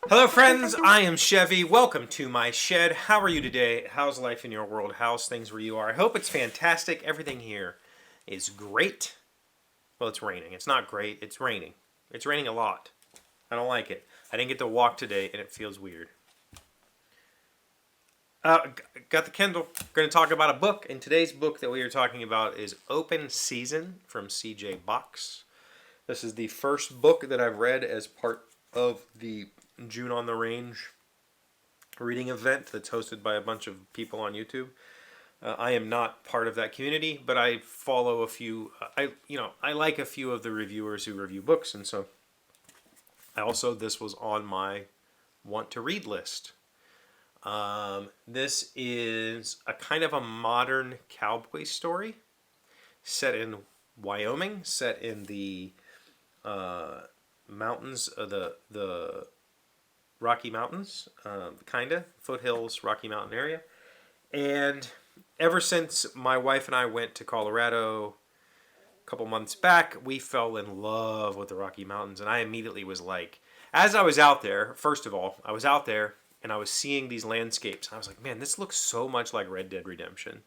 Hello friends, I am Chevy. Welcome to my shed. How are you today? How's life in your world? How's things where you are? I hope it's fantastic. Everything here is great. Well, it's raining. It's not great. It's raining. It's raining a lot. I don't like it. I didn't get to walk today and it feels weird. Got the Kindle. Going to talk about a book. And today's book that we are talking about is Open Season from CJ Box. This is the first book that I've read as part of the June on the Range reading event that's hosted by a bunch of people on YouTube. I am not part of that community, but I follow a few. I like a few of the reviewers who review books, and so this was on my want to read list. This is a kind of a modern cowboy story set in Wyoming, set in the mountains of the Rocky Mountains, kinda foothills, Rocky Mountain area. And ever since my wife and I went to Colorado a couple months back, we fell in love with the Rocky Mountains. And I immediately was like, as I was out there, first of all, I was out there and I was seeing these landscapes. I was like, man, this looks so much like Red Dead Redemption.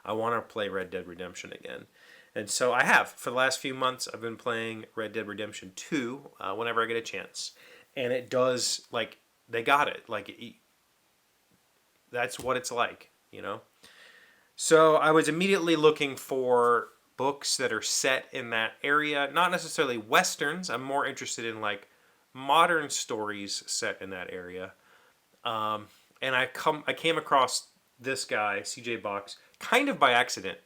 I want to play Red Dead Redemption again. And so I have. For the last few months, I've been playing Red Dead Redemption 2 whenever I get a chance. And it does, like, they got it. Like, that's what it's like, you know? So I was immediately looking for books that are set in that area. Not necessarily Westerns. I'm more interested in, like, modern stories set in that area. And I came across this guy, CJ Box, kind of by accident.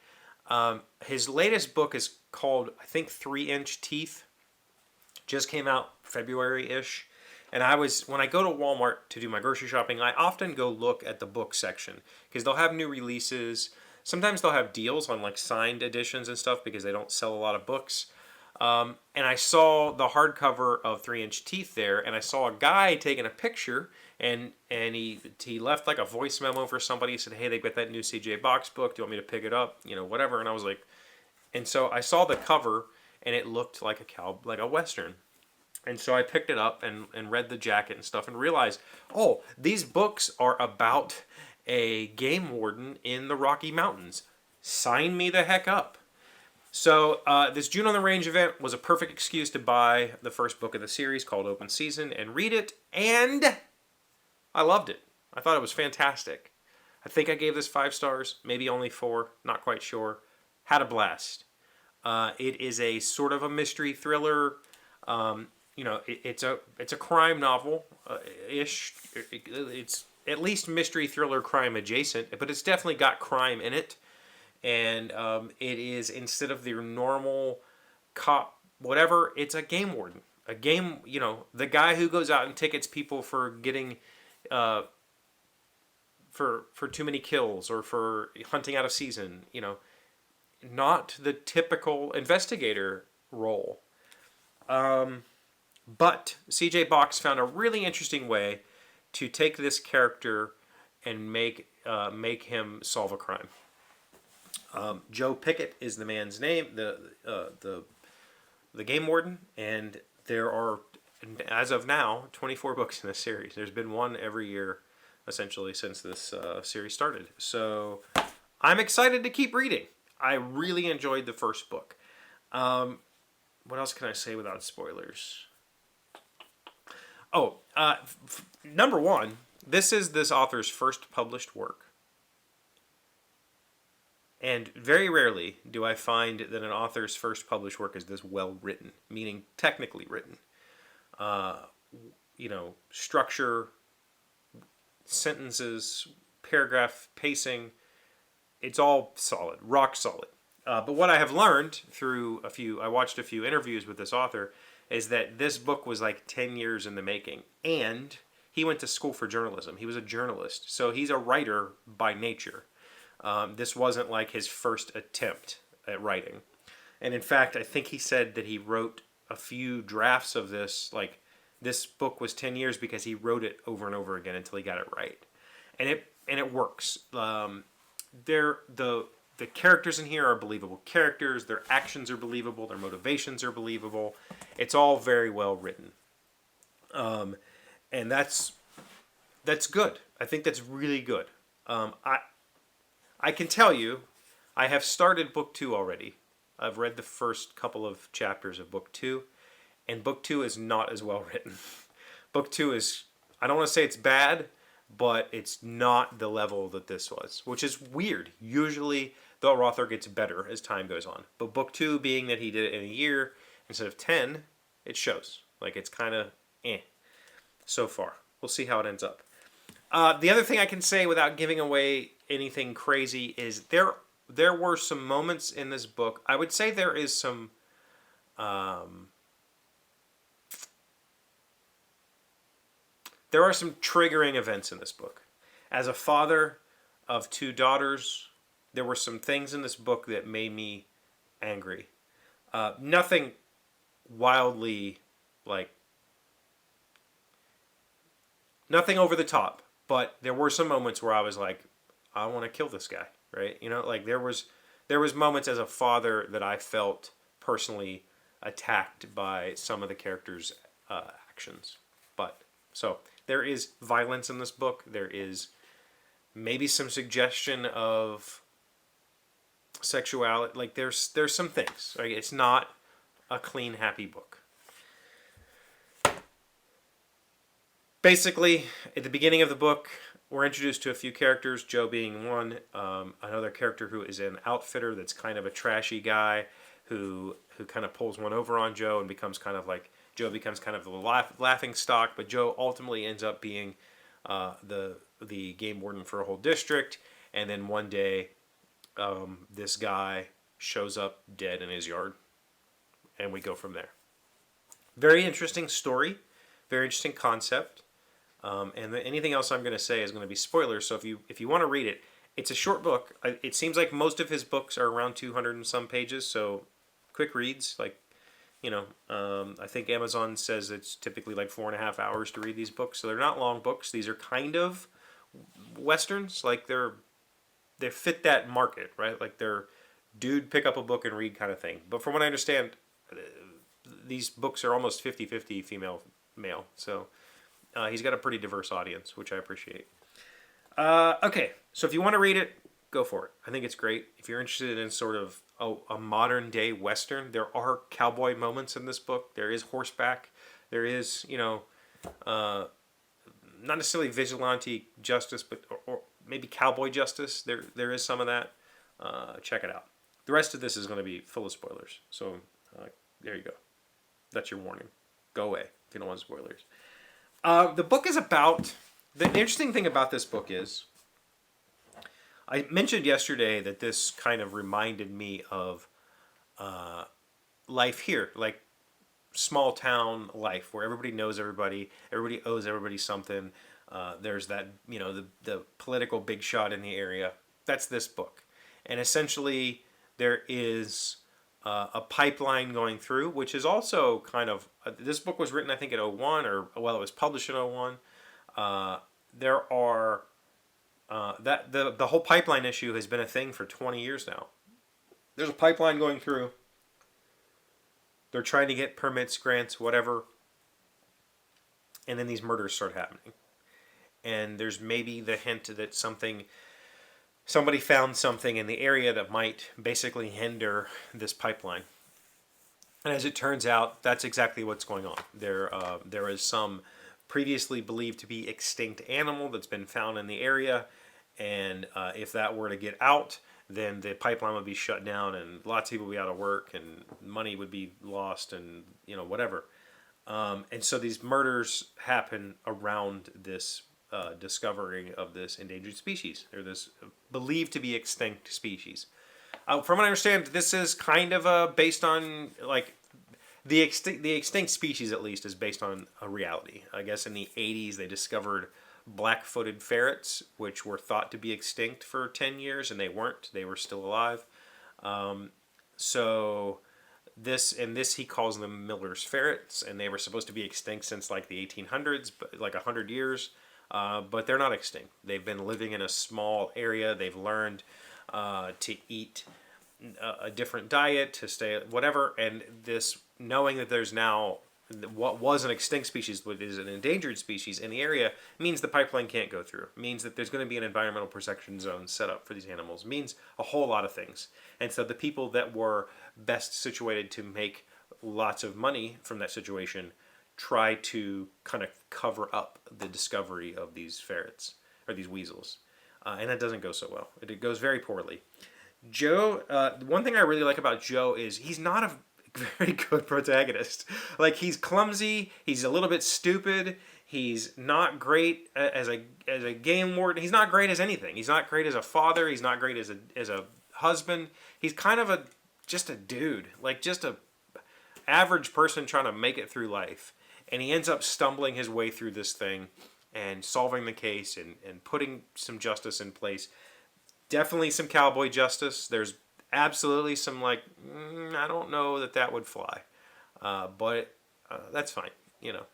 His latest book is called, I think, 3-Inch Teeth. Just came out February-ish. And when I go to Walmart to do my grocery shopping, I often go look at the book section because they'll have new releases. Sometimes they'll have deals on like signed editions and stuff because they don't sell a lot of books. And I saw the hardcover of 3-Inch Teeth there, and I saw a guy taking a picture, and he left like a voice memo for somebody. He said, "Hey, they got that new CJ Box book. Do you want me to pick it up? You know, whatever." And I was like, and so I saw the cover, and it looked like a Western. And so I picked it up and read the jacket and stuff and realized, oh, these books are about a game warden in the Rocky Mountains. Sign me the heck up. So this June on the Range event was a perfect excuse to buy the first book of the series called Open Season and read it, and I loved it. I thought it was fantastic. I think I gave this 5 stars, maybe only 4, not quite sure. Had a blast. It is a sort of a mystery thriller. It's a crime novel ish. It's at least mystery thriller crime adjacent, but it's definitely got crime in it. And it is, instead of the normal cop whatever, it's a game warden. A game, the guy who goes out and tickets people for getting for too many kills or for hunting out of season. Not the typical investigator role. But CJ Box found a really interesting way to take this character and make him solve a crime. Joe Pickett is the man's name, the game warden, and there are, as of now, 24 books in this series. There's been one every year, essentially, since this series started. So I'm excited to keep reading. I really enjoyed the first book. What else can I say without spoilers? Oh, number one, this is this author's first published work. And very rarely do I find that an author's first published work is this well written, meaning technically written. Structure, sentences, paragraph pacing, it's all solid, rock solid. But what I have learned through I watched a few interviews with this author, is that this book was like 10 years in the making. And he went to school for journalism. He was a journalist. So he's a writer by nature. This wasn't like his first attempt at writing. And in fact, I think he said that he wrote a few drafts of this. Like, this book was 10 years because he wrote it over and over again until he got it right. And it works. The characters in here are believable characters. Their actions are believable. Their motivations are believable. It's all very well written. and that's good. I think that's really good. I can tell you, I have started book 2 already. I've read the first couple of chapters of book 2, and book 2 is not as well written. Book 2 is, I don't want to say it's bad, but it's not the level that this was, which is weird. Usually, the author gets better as time goes on. But book 2, being that he did it in a year instead of 10, it shows. Like, it's kind of so far. We'll see how it ends up. The other thing I can say without giving away anything crazy is there were some moments in this book. I would say there is some there are some triggering events in this book. As a father of 2 daughters, there were some things in this book that made me angry. Nothing wildly, like, nothing over the top, but there were some moments where I was like, I want to kill this guy, right? You know, like there was moments as a father that I felt personally attacked by some of the characters' actions. But so there is violence in this book. There is maybe some suggestion of sexuality. Like there's some things. Right? It's not a clean, happy book. Basically, at the beginning of the book, we're introduced to a few characters, Joe being one. Another character who is an outfitter that's kind of a trashy guy who kind of pulls one over on Joe and becomes kind of like, Joe becomes kind of the laughing stock, but Joe ultimately ends up being the game warden for a whole district. And then one day, this guy shows up dead in his yard, and we go from there. Very interesting story, very interesting concept. And anything else I'm going to say is going to be spoilers. So if you want to read it, it's a short book. It seems like most of his books are around 200 and some pages. So quick reads, like, you know, I think Amazon says it's typically like 4.5 hours to read these books. So they're not long books. These are kind of westerns. Like they fit that market, right? Like they're dude, pick up a book and read kind of thing. But from what I understand, these books are almost 50-50 female male. So he's got a pretty diverse audience, which I appreciate. Okay, so if you want to read it, go for it. I think it's great. If you're interested in sort of a modern day Western, there are cowboy moments in this book. There is horseback. There is, you know, not necessarily vigilante justice, but or maybe cowboy justice. There is some of that. Check it out. The rest of this is going to be full of spoilers. So there you go. That's your warning. Go away if you don't want spoilers. The book is about... The interesting thing about this book is... I mentioned yesterday that this kind of reminded me of life here. Like small town life where everybody knows everybody. Everybody owes everybody something. There's that, you know, the political big shot in the area. That's this book. And essentially there is... a pipeline going through, which is also kind of... this book was written, I think, in 01, or, well, it was published in 01. There are... the whole pipeline issue has been a thing for 20 years now. There's a pipeline going through. They're trying to get permits, grants, whatever. And then these murders start happening. And there's maybe the hint that somebody found something in the area that might basically hinder this pipeline. And as it turns out, that's exactly what's going on. There is some previously believed to be extinct animal that's been found in the area, and if that were to get out, then the pipeline would be shut down, and lots of people would be out of work, and money would be lost, and you know, whatever. And so these murders happen around this discovering of this endangered species. They're this believed to be extinct species. From what I understand, this is kind of based on, like, the extinct species, at least, is based on a reality. I guess in the 80s they discovered black-footed ferrets, which were thought to be extinct for 10 years, and they weren't. They were still alive. So this he calls them Miller's ferrets, and they were supposed to be extinct since like the 1800s, but like 100 years. But they're not extinct. They've been living in a small area. They've learned to eat a different diet, to stay whatever. And this, knowing that there's now what was an extinct species, what is an endangered species in the area, means the pipeline can't go through. Means that there's going to be an environmental protection zone set up for these animals. Means a whole lot of things. And so the people that were best situated to make lots of money from that situation try to kind of cover up the discovery of these ferrets or these weasels. And that doesn't go so well. It goes very poorly. Joe, one thing I really like about Joe is he's not a very good protagonist. Like, he's clumsy, he's a little bit stupid, he's not great as a game warden, he's not great as anything. He's not great as a father, he's not great as a husband. He's kind of just a dude, like just a average person trying to make it through life. And he ends up stumbling his way through this thing and solving the case and putting some justice in place. Definitely some cowboy justice. There's absolutely some like, I don't know that would fly, but that's fine, you know.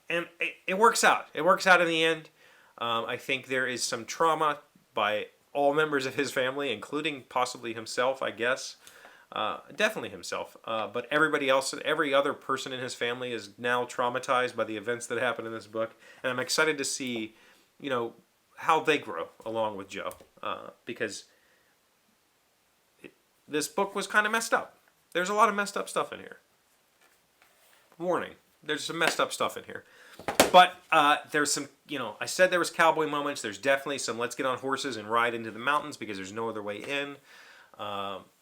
And it works out. It works out in the end. I think there is some trauma by all members of his family, including possibly himself, I guess. Definitely himself. But everybody else, every other person in his family is now traumatized by the events that happen in this book. And I'm excited to see, you know, how they grow along with Joe. Because this book was kind of messed up. There's a lot of messed up stuff in here. Warning, there's some messed up stuff in here. But there's some, you know, I said there was cowboy moments. There's definitely some let's get on horses and ride into the mountains because there's no other way in.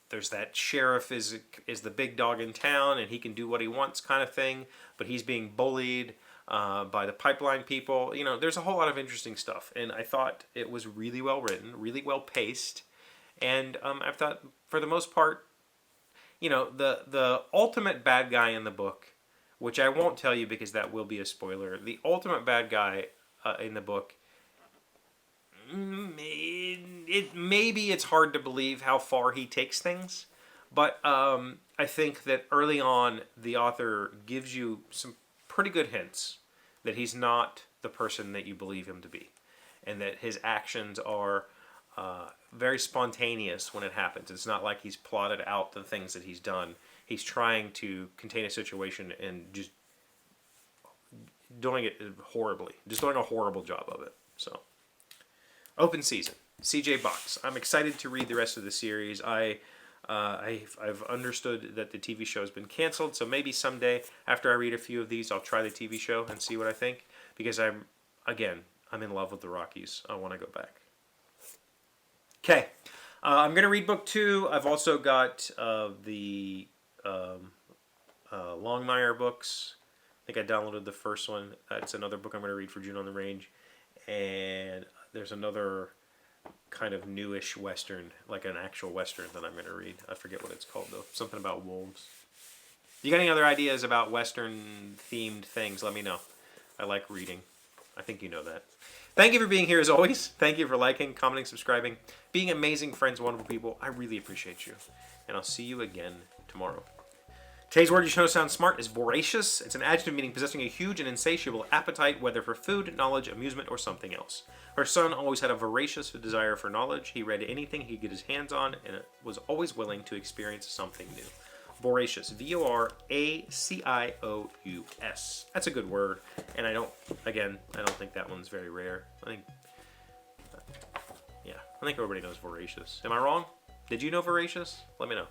There's that sheriff is the big dog in town and he can do what he wants kind of thing. But he's being bullied by the pipeline people. You know, there's a whole lot of interesting stuff. And I thought it was really well written, really well paced. And I thought, for the most part, you know, the ultimate bad guy in the book, which I won't tell you because that will be a spoiler, the ultimate bad guy in the book, maybe it's hard to believe how far he takes things, but I think that early on the author gives you some pretty good hints that he's not the person that you believe him to be, and that his actions are very spontaneous when it happens. It's not like he's plotted out the things that he's done. He's trying to contain a situation and just doing it horribly. Just doing a horrible job of it. So, open season. C.J. Box. I'm excited to read the rest of the series. I've understood that the TV show has been canceled, so maybe someday after I read a few of these, I'll try the TV show and see what I think. Because I'm in love with the Rockies. I want to go back. Okay, I'm going to read book 2. I've also got the Longmire books. I think I downloaded the first one. It's another book I'm going to read for June on the Range. And there's another kind of newish Western, like an actual Western that I'm going to read. I forget what it's called, though. Something about wolves. You got any other ideas about Western-themed things? Let me know. I like reading. I think you know that. Thank you for being here as always. Thank you for liking, commenting, subscribing, being amazing friends, wonderful people. I really appreciate you. And I'll see you again tomorrow. Today's word you should know sounds smart is voracious. It's an adjective meaning possessing a huge and insatiable appetite, whether for food, knowledge, amusement, or something else. Her son always had a voracious desire for knowledge. He read anything he could get his hands on and was always willing to experience something new. Voracious. V-O-R-A-C-I-O-U-S. That's a good word. And I don't think that one's very rare. I think everybody knows voracious. Am I wrong? Did you know voracious? Let me know.